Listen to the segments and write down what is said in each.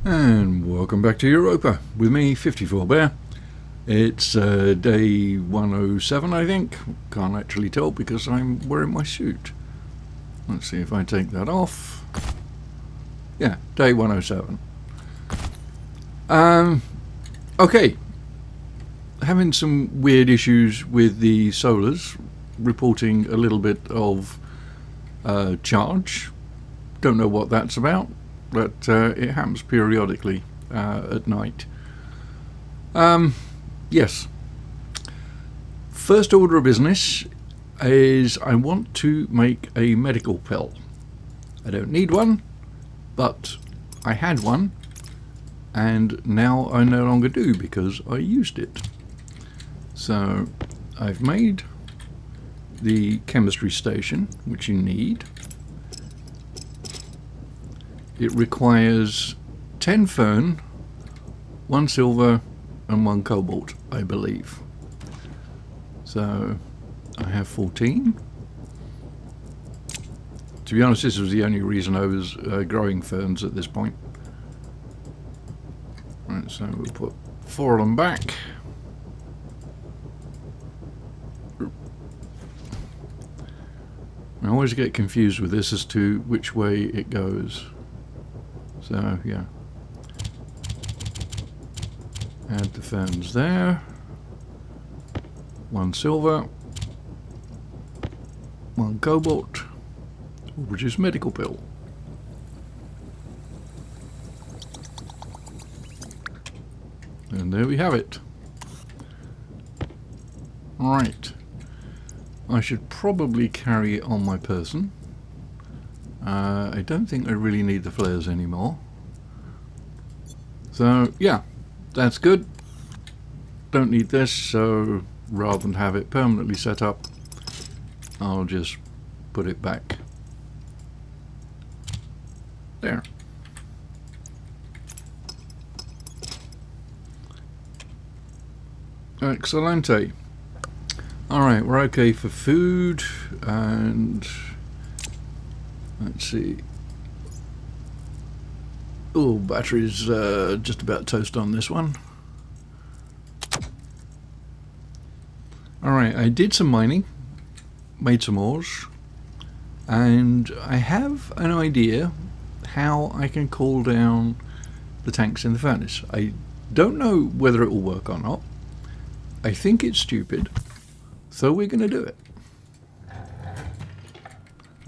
And welcome back to Europa with me, 54 Bear. It's day 107, I think. Can't actually tell because I'm wearing my suit. Let's see if I take that off. Yeah, day 107. Okay. Having some weird issues with the solars, reporting a little bit of charge. Don't know what that's about, but it happens periodically at night. Yes. First order of business is I want to make a medical pill. I don't need one, but I had one, and now I no longer do because I used it. So I've made the chemistry station, which you need. It requires 10 fern, 1 silver, and 1 cobalt, I believe. So I have 14. To be honest, this was the only reason I was growing ferns at this point. Right, so we'll put 4 of them back. I always get confused with this as to which way it goes. So, yeah. Add the ferns there. 1 silver. 1 cobalt. Will produce medical pill. And there we have it. Right. I should probably carry it on my person. I don't think I really need the flares anymore. So, yeah, that's good. Don't need this, so rather than have it permanently set up, I'll just put it back there. Excellente. Alright, we're okay for food, and let's see. Oh, battery's just about toast on this one. Alright, I did some mining, made some ores, and I have an idea how I can cool down the tanks in the furnace. I don't know whether it will work or not. I think it's stupid, so we're going to do it.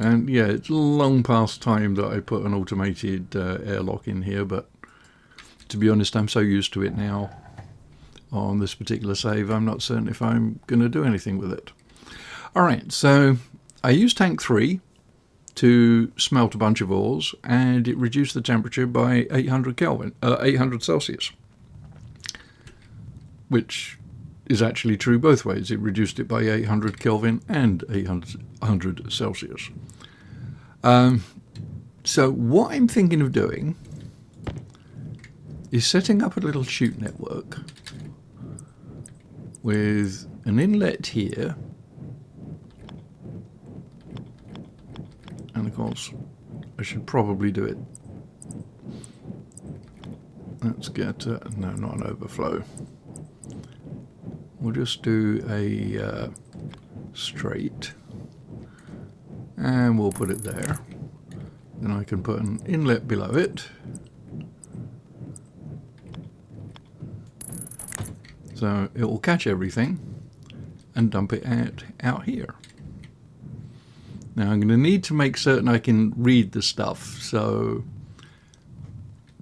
And yeah, it's long past time that I put an automated airlock in here, but to be honest, I'm so used to it now on this particular save, I'm not certain if I'm going to do anything with it. Alright, so I used tank 3 to smelt a bunch of ores, and it reduced the temperature by 800 Celsius. Which is actually true both ways. It reduced it by 800 Kelvin and 800 Celsius. So what I'm thinking of doing is setting up a little chute network with an inlet here, and of course I should probably do it. Let's get no, not an overflow. We'll just do a straight, and we'll put it there. Then I can put an inlet below it. So it will catch everything and dump it out here. Now I'm going to need to make certain I can read the stuff, so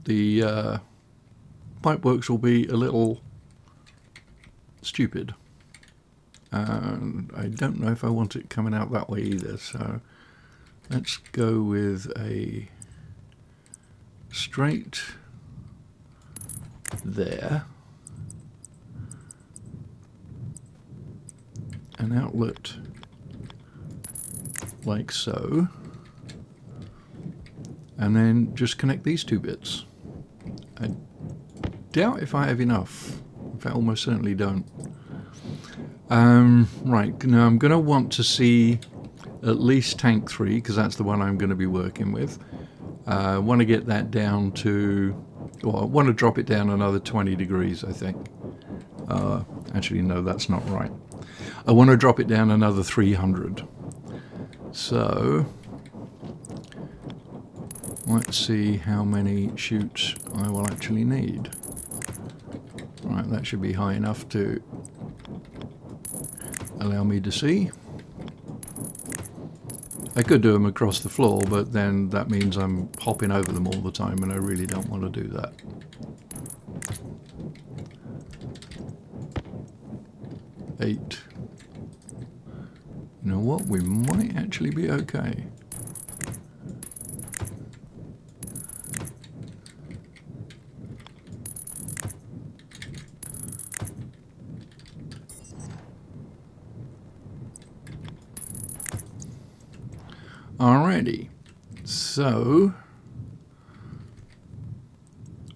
the pipeworks will be a little stupid. I don't know if I want it coming out that way either, so let's go with a straight there, an outlet like so, and then just connect these 2 bits. I doubt if I have enough. In fact, almost certainly don't. Right, now I'm going to want to see at least tank 3, because that's the one I'm going to be working with. I want to get that down to Well, I want to drop it down another 20 degrees, I think. Actually, no, that's not right. I want to drop it down another 300. So let's see how many shoots I will actually need. Right, that should be high enough to allow me to see. I could do them across the floor, but then that means I'm hopping over them all the time, and I really don't want to do that. Eight. You know what? We might actually be okay. Alrighty, so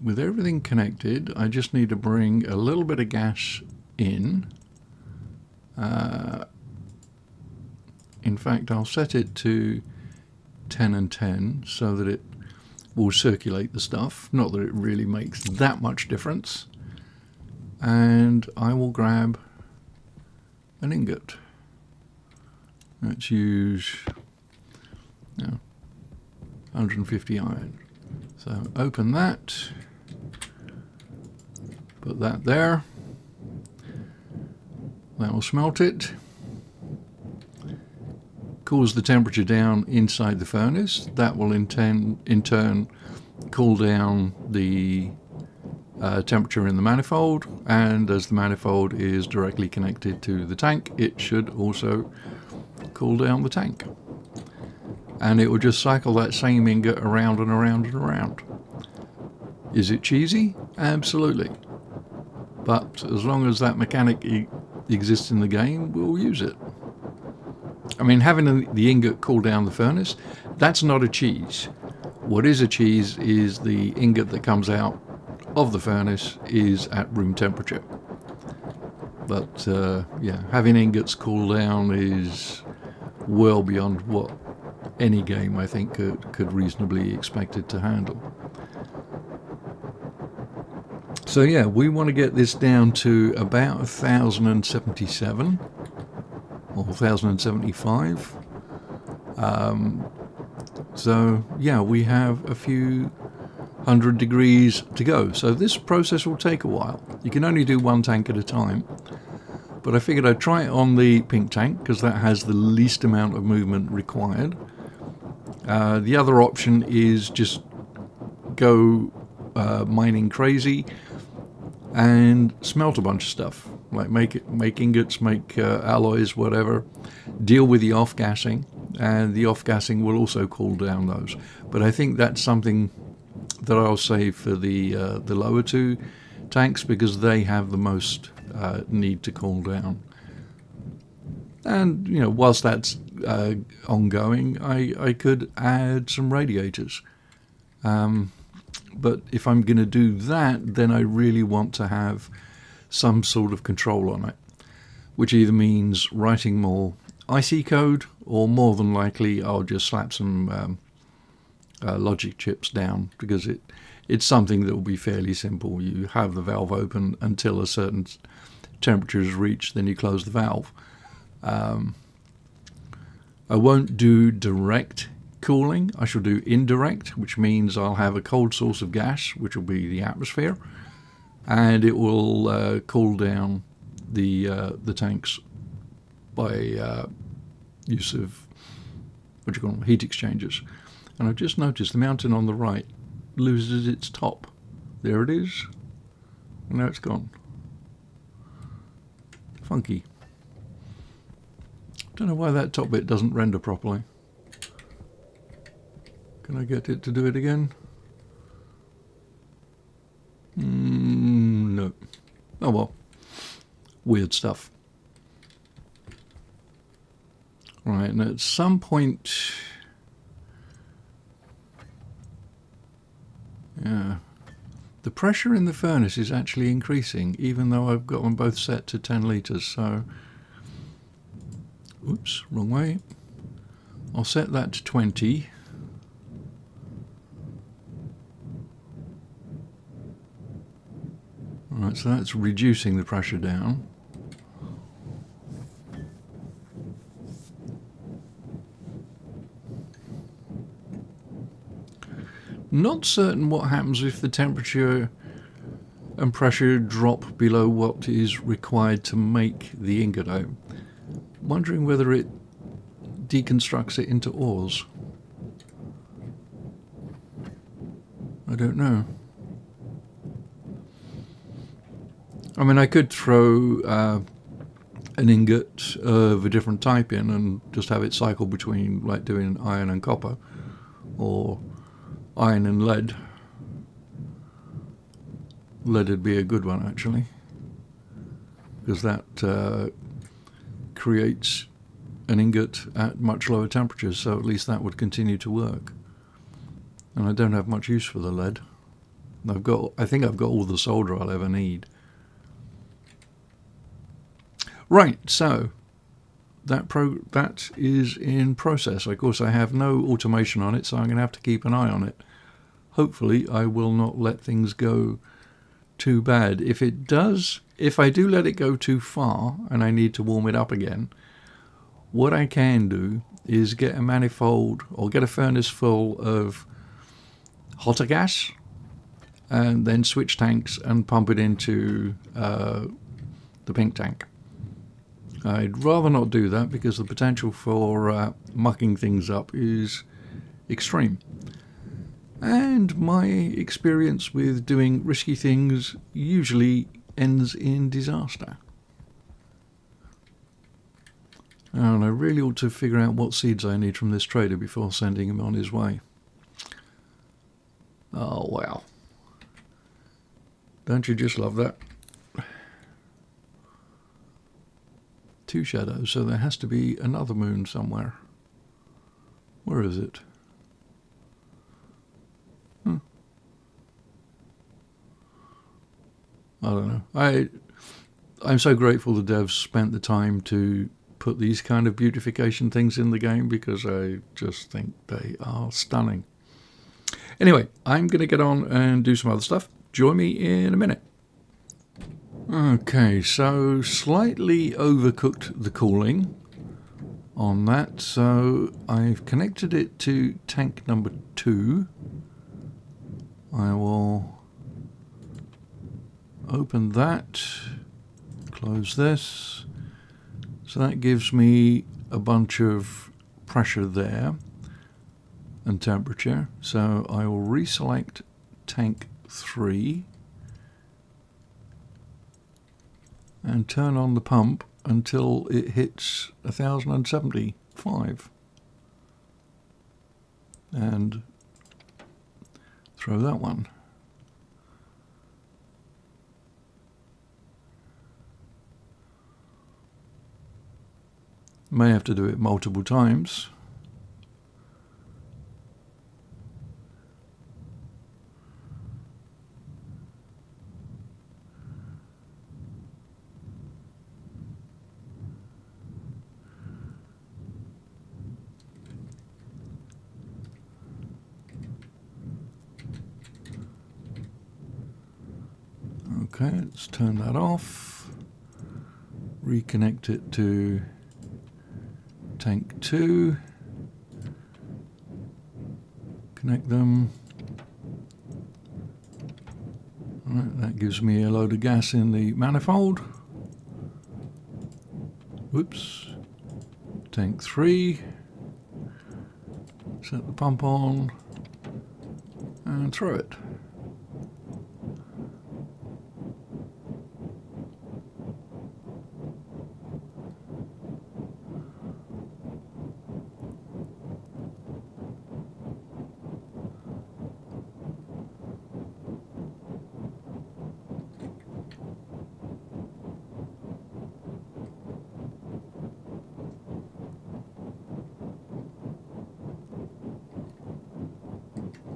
with everything connected, I just need to bring a little bit of gas in. In fact, I'll set it to 10 and 10 so that it will circulate the stuff. Not that it really makes that much difference. And I will grab an ingot. Let's use 150 iron. So open that, put that there. That will smelt it. Cools the temperature down inside the furnace. That will in turn cool down the temperature in the manifold, and as the manifold is directly connected to the tank, it should also cool down the tank. And it will just cycle that same ingot around and around and around. Is it cheesy? Absolutely. But as long as that mechanic exists in the game, we'll use it. I mean, having the ingot cool down the furnace, that's not a cheese. What is a cheese is the ingot that comes out of the furnace is at room temperature. But yeah, having ingots cool down is well beyond what any game, I think, could reasonably be expected to handle. So yeah, we want to get this down to about 1077 or 1075. So yeah, we have a few 100 degrees to go. So this process will take a while. You can only do one tank at a time. But I figured I'd try it on the pink tank because that has the least amount of movement required. The other option is just go mining crazy and smelt a bunch of stuff, like make ingots, make alloys, whatever. Deal with the off-gassing, and the off-gassing will also cool down those. But I think that's something that I'll save for the lower two tanks because they have the most need to cool down. And you know, whilst that's ongoing, I could add some radiators. But if I'm going to do that, then I really want to have some sort of control on it, which either means writing more IC code, or more than likely I'll just slap some logic chips down, because it's something that will be fairly simple. You have the valve open until a certain temperature is reached, then you close the valve. I won't do direct cooling. I shall do indirect, which means I'll have a cold source of gas, which will be the atmosphere, and it will cool down the tanks by use of what do you call them, heat exchangers. And I've just noticed the mountain on the right loses its top. There it is, and now it's gone. Funky. Don't know why that top bit doesn't render properly. Can I get it to do it again? No. Oh well. Weird stuff. Right, and at some point... yeah. The pressure in the furnace is actually increasing, even though I've got them both set to 10 litres, so... oops, wrong way. I'll set that to 20. Right, so that's reducing the pressure down. Not certain what happens if the temperature and pressure drop below what is required to make the ingot out. Wondering whether it deconstructs it into ores. I don't know. I mean, I could throw an ingot of a different type in and just have it cycle between, like doing iron and copper, or iron and lead. Lead would be a good one, actually, because that creates an ingot at much lower temperatures, so at least that would continue to work. And I don't have much use for the lead. I think I've got all the solder I'll ever need. Right, so that is in process. Of course, I have no automation on it, so I'm going to have to keep an eye on it. Hopefully, I will not let things go too bad. If I do let it go too far and I need to warm it up again, what I can do is get a manifold or get a furnace full of hotter gas and then switch tanks and pump it into the pink tank. I'd rather not do that because the potential for mucking things up is extreme. And my experience with doing risky things usually ends in disaster. And I really ought to figure out what seeds I need from this trader before sending him on his way. Oh, wow. Don't you just love that? 2 shadows, so there has to be another moon somewhere. Where is it? I don't know. I'm so grateful the devs spent the time to put these kind of beautification things in the game, because I just think they are stunning. Anyway, I'm going to get on and do some other stuff. Join me in a minute. Okay, so slightly overcooked the cooling on that, so I've connected it to tank number 2. I will open that, close this, so that gives me a bunch of pressure there and temperature. So I will reselect tank 3 and turn on the pump until it hits 1075 and throw that one. May have to do it multiple times. Okay, let's turn that off. Reconnect it to tank 2. Connect them. Alright, that gives me a load of gas in the manifold. Whoops. Tank 3. Set the pump on and throw it.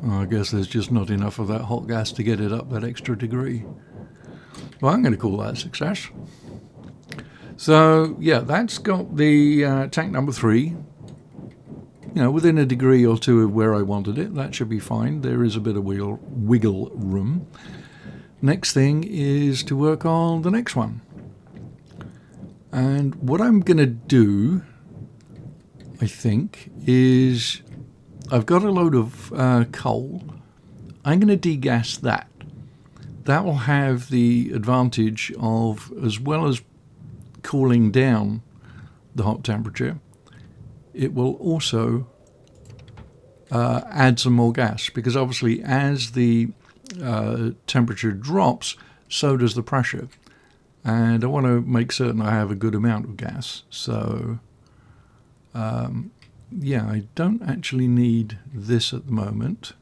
I guess there's just not enough of that hot gas to get it up that extra degree. Well, I'm going to call that a success. So, yeah, that's got the tank number 3, within a degree or 2 of where I wanted it. That should be fine. There is a bit of wiggle room. Next thing is to work on the next one. And what I'm going to do, I think, is I've got a load of coal. I'm going to degas that. That will have the advantage of, as well as cooling down the hot temperature, it will also add some more gas, because obviously as the temperature drops, so does the pressure. And I want to make certain I have a good amount of gas. So yeah, I don't actually need this at the moment.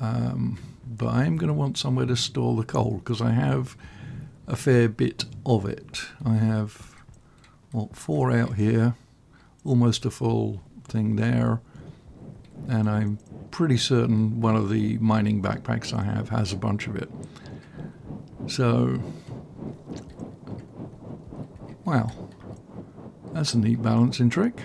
But I am going to want somewhere to store the coal, because I have a fair bit of it. I have, well, 4 out here, almost a full thing there, and I'm pretty certain one of the mining backpacks I have has a bunch of it. So, wow, that's a neat balancing trick.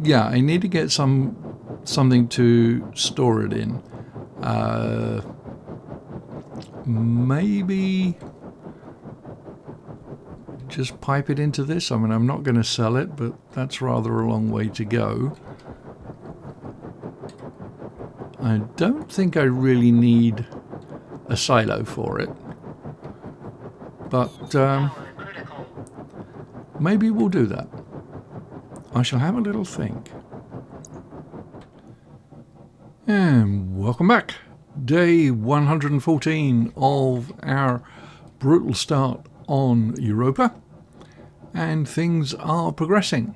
Yeah, I need to get something to store it in. Maybe just pipe it into this. I mean, I'm not going to sell it, but that's rather a long way to go. I don't think I really need a silo for it, but maybe we'll do that. I shall have a little think. And welcome back. Day 114 of our brutal start on Europa, and things are progressing.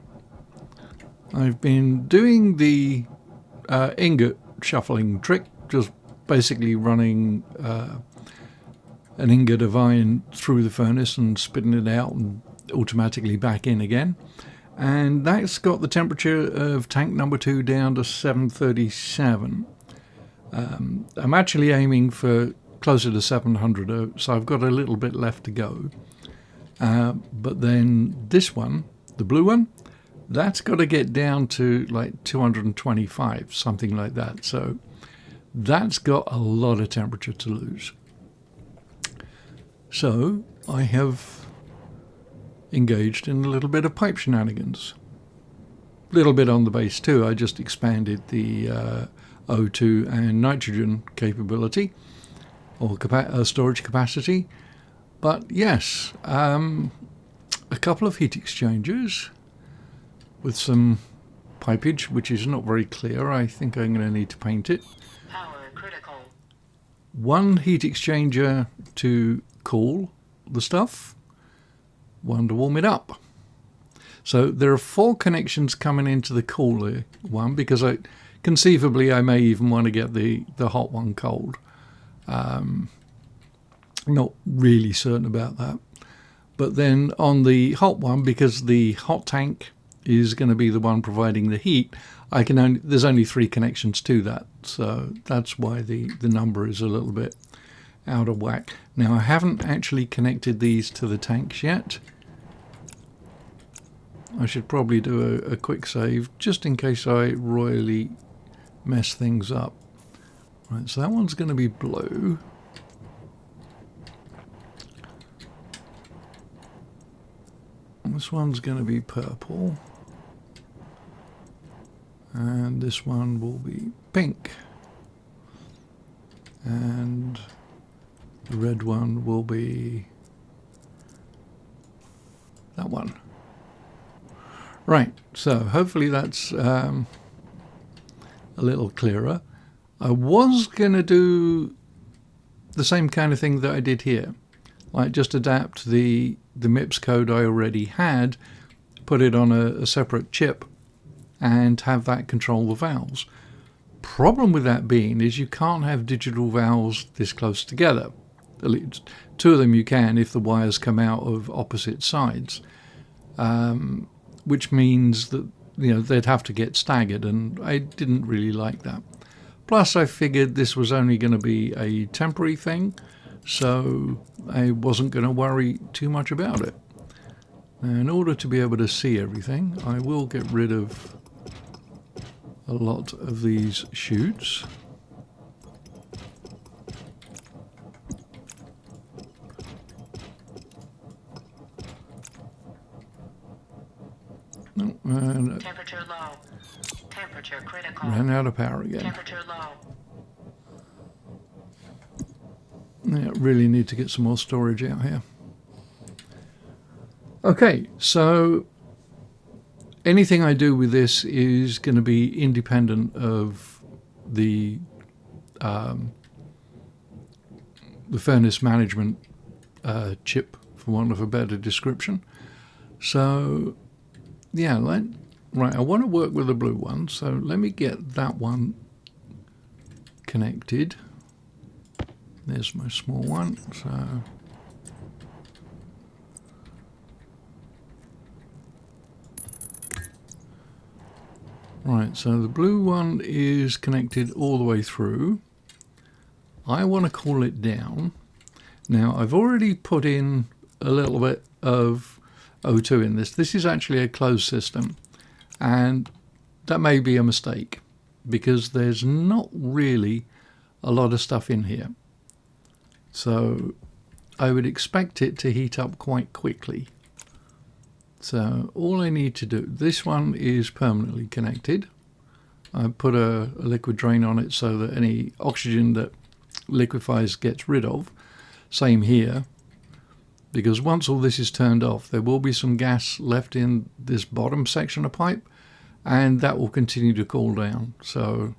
I've been doing the ingot shuffling trick, just basically running an ingot of iron through the furnace and spitting it out and automatically back in again. And that's got the temperature of tank number 2 down to 737. I'm actually aiming for closer to 700, so I've got a little bit left to go. But then this one, the blue one, that's got to get down to like 225, something like that. So that's got a lot of temperature to lose. So I have engaged in a little bit of pipe shenanigans. A little bit on the base too. I just expanded the O2 and nitrogen capability, or storage capacity. But yes, a couple of heat exchangers with some pipage, which is not very clear. I think I'm going to need to paint it. Power critical. One heat exchanger to cool the stuff, one to warm it up. So there are 4 connections coming into the cooler one, because conceivably I may even want to get the hot one cold. Not really certain about that. But then on the hot one, because the hot tank is going to be the one providing the heat, there's only 3 connections to that. So that's why the number is a little bit out of whack. Now, I haven't actually connected these to the tanks yet. I should probably do a quick save, just in case I royally mess things up. Right, so that one's going to be blue. This one's going to be purple. And this one will be pink. And the red one will be that one. Right, so hopefully that's a little clearer. I was going to do the same kind of thing that I did here, like just adapt the MIPS code I already had, put it on a separate chip, and have that control the valves. Problem with that being is you can't have digital valves this close together. At least 2 of them you can if the wires come out of opposite sides, which means that they'd have to get staggered, and I didn't really like that. Plus I figured this was only going to be a temporary thing, so I wasn't going to worry too much about it. Now, in order to be able to see everything, I will get rid of a lot of these chutes. No, and Temperature low. Temperature critical. ran out of power again. Temperature low. Yeah, really need to get some more storage out here. Okay, so anything I do with this is going to be independent of the furnace management chip, for want of a better description. So yeah, right, I want to work with the blue one, so let me get that one connected. There's my small one. So right, so the blue one is connected all the way through. I want to cool it down. Now I've already put in a little bit of O2 in this. This is actually a closed system, and that may be a mistake because there's not really a lot of stuff in here. So I would expect it to heat up quite quickly. So all I need to do, this one is permanently connected. I put a liquid drain on it so that any oxygen that liquefies gets rid of. Same here, because once all this is turned off, there will be some gas left in this bottom section of pipe, and that will continue to cool down. So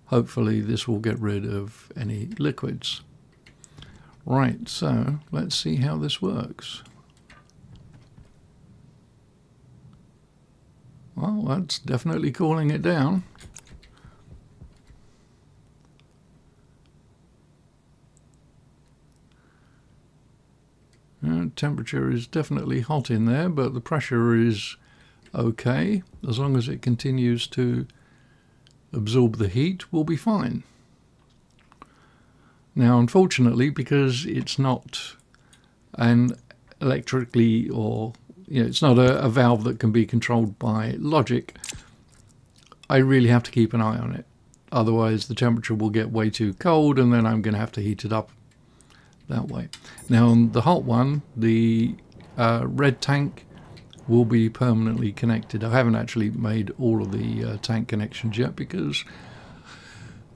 hopefully this will get rid of any liquids. Right, so let's see how this works. Well, that's definitely cooling it down. Temperature is definitely hot in there, but the pressure is okay. As long as it continues to absorb the heat, we'll be fine. Now, unfortunately, because it's not an electrically or it's not a valve that can be controlled by logic, I really have to keep an eye on it. Otherwise, the temperature will get way too cold, and then I'm going to have to heat it up that way. Now on the hot one, the red tank will be permanently connected. I haven't actually made all of the tank connections yet because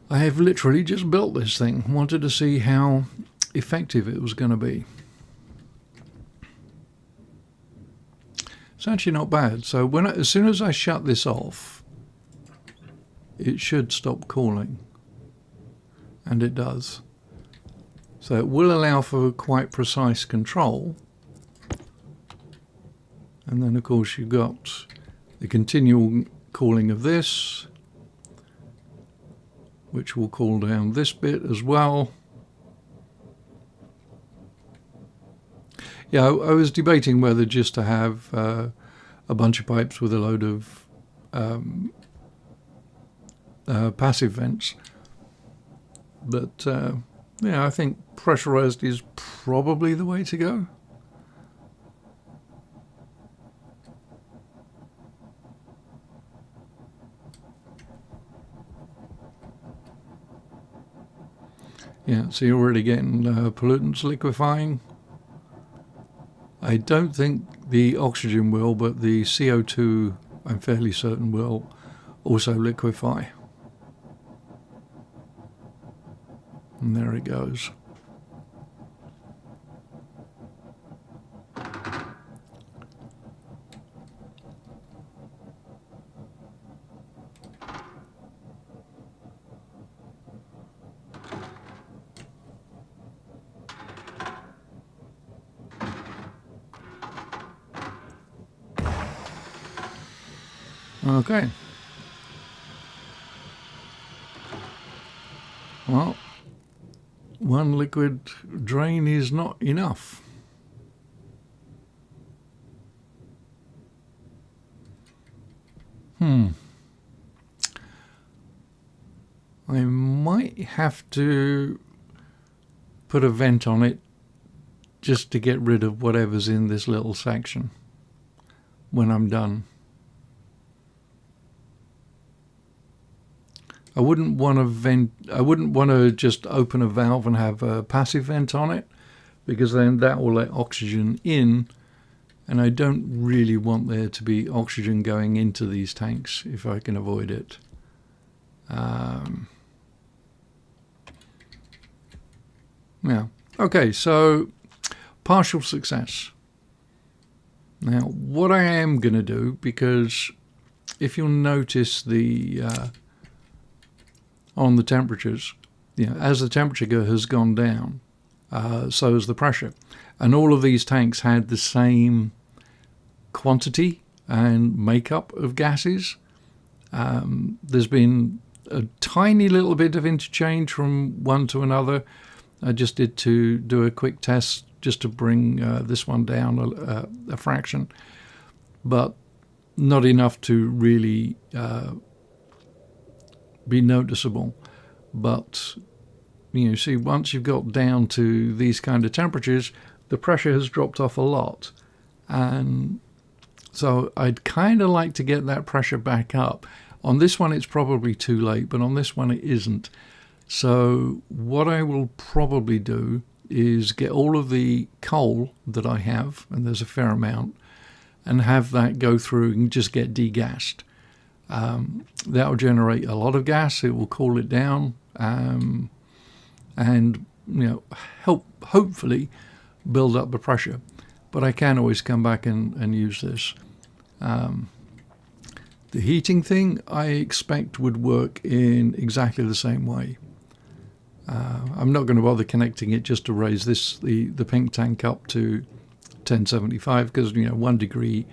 I have literally just built this thing. Wanted to see how effective it was going to be. It's actually not bad. So as soon as I shut this off, it should stop cooling, and it does. So it will allow for quite precise control. And then of course you've got the continual cooling of this, which will cool down this bit as well. Yeah, I was debating whether just to have a bunch of pipes with a load of passive vents. But yeah, I think pressurized is probably the way to go. Yeah, so you're already getting pollutants liquefying. I don't think the oxygen will, but the CO2 I'm fairly certain will also liquefy. And there it goes. Okay. Well, one liquid drain is not enough. I might have to put a vent on it just to get rid of whatever's in this little section when I'm done. I wouldn't want to just open a valve and have a passive vent on it, because then that will let oxygen in And I don't really want there to be oxygen going into these tanks if I can avoid it. Yeah. Okay, so partial success. Now, what I am going to do, because if you'll notice on the temperatures, as the temperature has gone down, so has the pressure. And all of these tanks had the same quantity and makeup of gases. There's been a tiny little bit of interchange from one to another. I just did to do a quick test just to bring this one down a fraction, but not enough to really be noticeable. But see, once you've got down to these kind of temperatures, the pressure has dropped off a lot, and so I'd kind of like to get that pressure back up. On this one it's probably too late, but on this one it isn't. So what I will probably do is get all of the coal that I have, and there's a fair amount, and have that go through and just get degassed. That will generate a lot of gas. It will cool it down, and help hopefully build up the pressure. But I can always come back and use this. The heating thing I expect would work in exactly the same way. I'm not going to bother connecting it just to raise the pink tank up to 1075, because 1 degree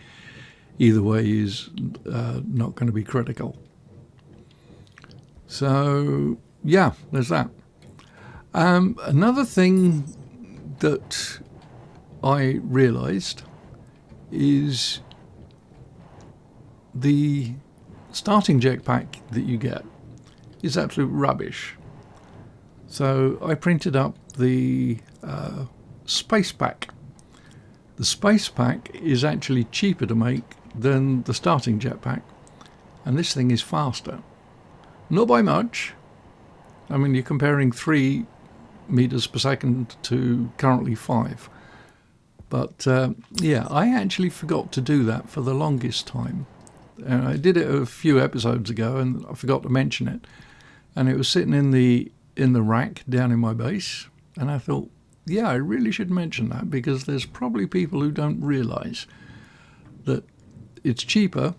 either way is not going to be critical. So yeah, there's that. Another thing that I realized is the starting jetpack that you get is absolute rubbish. So I printed up the space pack. The space pack is actually cheaper to make than the starting jetpack, and this thing is faster. Not by much. I mean, you're comparing 3 meters per second to currently 5. But yeah, I actually forgot to do that for the longest time. I did it a few episodes ago, and I forgot to mention it. And it was sitting in the rack down in my base, and I thought, yeah, I really should mention that, because there's probably people who don't realise that it's cheaper.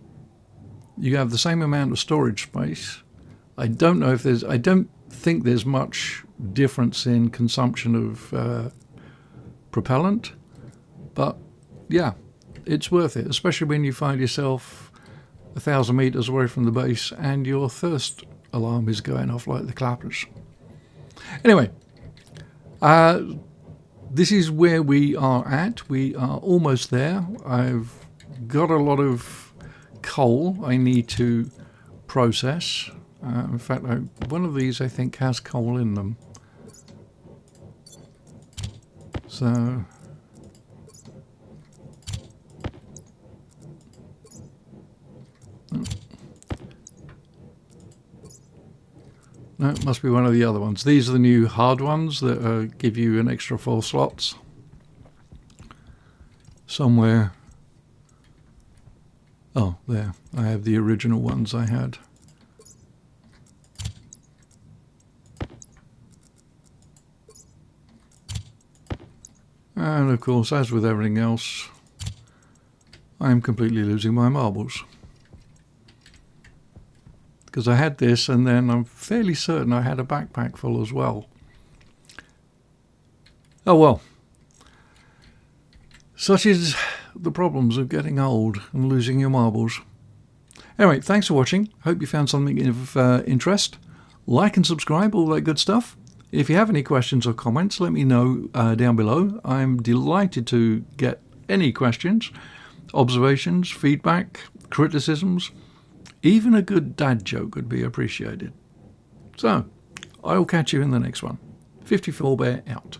You have the same amount of storage space. I don't think there's much difference in consumption of propellant, but yeah, it's worth it, especially when you find yourself 1,000 meters away from the base and your thirst alarm is going off like the clappers. Anyway, this is where we are at. We are almost there. I've got a lot of coal I need to process. In fact, one of these I think has coal in them. So no, it must be one of the other ones. These are the new hard ones that give you an extra 4 slots. Somewhere. Oh, there. I have the original ones I had. And of course, as with everything else, I am completely losing my marbles. Because I had this, and then I'm fairly certain I had a backpack full as well. Oh well. Such is the problems of getting old and losing your marbles. Anyway, thanks for watching. Hope you found something of interest. Like and subscribe, all that good stuff. If you have any questions or comments, let me know down below. I'm delighted to get any questions, observations, feedback, criticisms. Even a good dad joke would be appreciated. So, I'll catch you in the next one. 54 Bear out.